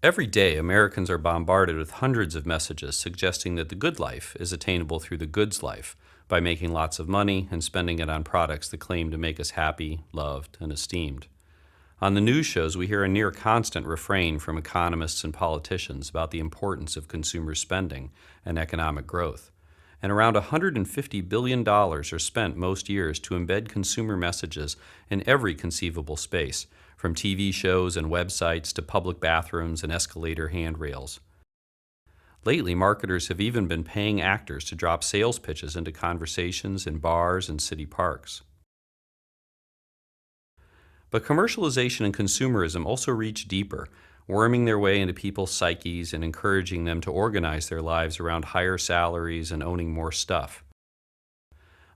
Every day, Americans are bombarded with hundreds of messages suggesting that the good life is attainable through the goods life by making lots of money and spending it on products that claim to make us happy, loved, and esteemed. On the news shows, we hear a near constant refrain from economists and politicians about the importance of consumer spending and economic growth. And around $150 billion are spent most years to embed consumer messages in every conceivable space, from TV shows and websites to public bathrooms and escalator handrails. Lately, marketers have even been paying actors to drop sales pitches into conversations in bars and city parks. But commercialization and consumerism also reach deeper, worming their way into people's psyches and encouraging them to organize their lives around higher salaries and owning more stuff.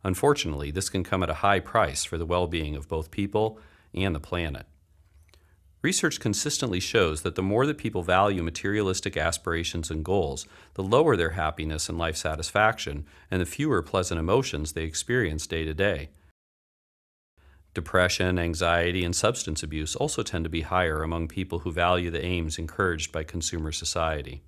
Unfortunately, this can come at a high price for the well-being of both people and the planet. Research consistently shows that the more that people value materialistic aspirations and goals, the lower their happiness and life satisfaction, and the fewer pleasant emotions they experience day to day. Depression, anxiety, and substance abuse also tend to be higher among people who value the aims encouraged by consumer society.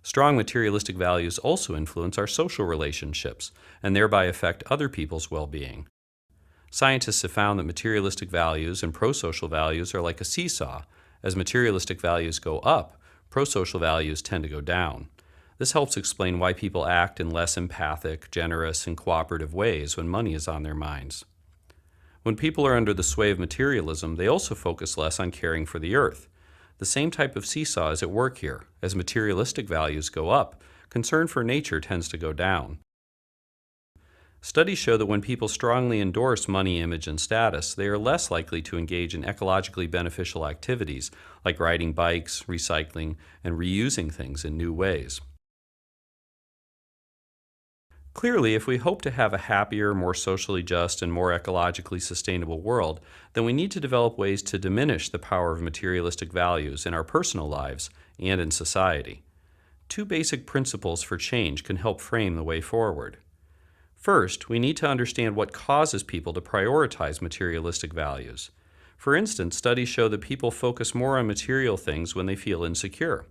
Strong materialistic values also influence our social relationships and thereby affect other people's well-being. Scientists have found that materialistic values and pro-social values are like a seesaw. As materialistic values go up, pro-social values tend to go down. This helps explain why people act in less empathic, generous, and cooperative ways when money is on their minds. When people are under the sway of materialism, they also focus less on caring for the earth. The same type of seesaw is at work here. As materialistic values go up, concern for nature tends to go down. Studies show that when people strongly endorse money, image, and status, they are less likely to engage in ecologically beneficial activities like riding bikes, recycling, and reusing things in new ways. Clearly, if we hope to have a happier, more socially just, and more ecologically sustainable world, then we need to develop ways to diminish the power of materialistic values in our personal lives and in society. Two basic principles for change can help frame the way forward. First, we need to understand what causes people to prioritize materialistic values. For instance, studies show that people focus more on material things when they feel insecure.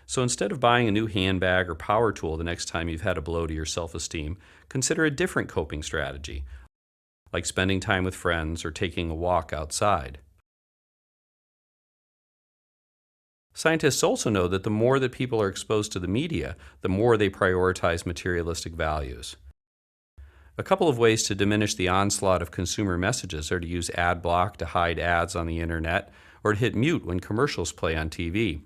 So instead of buying a new handbag or power tool the next time you've had a blow to your self-esteem, consider a different coping strategy, like spending time with friends or taking a walk outside. Scientists also know that the more that people are exposed to the media, the more they prioritize materialistic values. A couple of ways to diminish the onslaught of consumer messages are to use ad block to hide ads on the internet or to hit mute when commercials play on TV.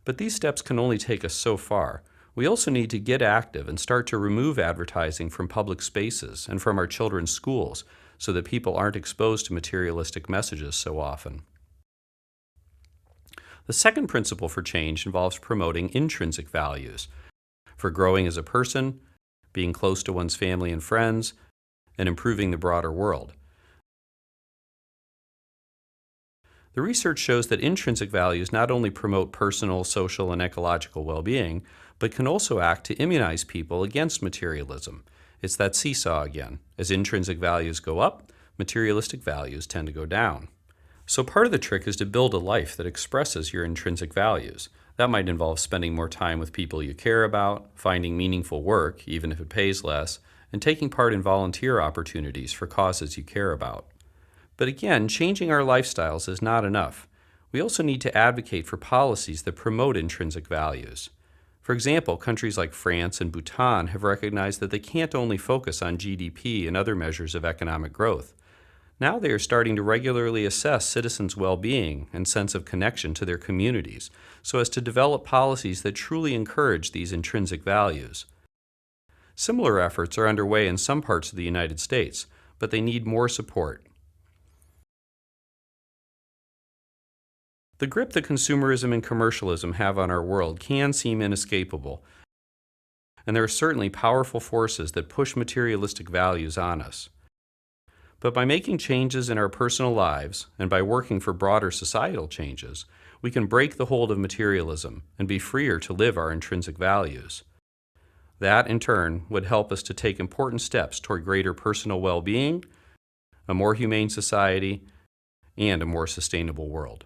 But these steps can only take us so far. We also need to get active and start to remove advertising from public spaces and from our children's schools so that people aren't exposed to materialistic messages so often. The second principle for change involves promoting intrinsic values for growing as a person, being close to one's family and friends, and improving the broader world. The research shows that intrinsic values not only promote personal, social, and ecological well-being, but can also act to immunize people against materialism. It's that seesaw again. As intrinsic values go up, materialistic values tend to go down. So part of the trick is to build a life that expresses your intrinsic values. That might involve spending more time with people you care about, finding meaningful work, even if it pays less, and taking part in volunteer opportunities for causes you care about. But again, changing our lifestyles is not enough. We also need to advocate for policies that promote intrinsic values. For example, countries like France and Bhutan have recognized that they can't only focus on GDP and other measures of economic growth. Now they are starting to regularly assess citizens' well-being and sense of connection to their communities so as to develop policies that truly encourage these intrinsic values. Similar efforts are underway in some parts of the United States, but they need more support. The grip that consumerism and commercialism have on our world can seem inescapable, and there are certainly powerful forces that push materialistic values on us. But by making changes in our personal lives and by working for broader societal changes, we can break the hold of materialism and be freer to live our intrinsic values. That, in turn, would help us to take important steps toward greater personal well-being, a more humane society, and a more sustainable world.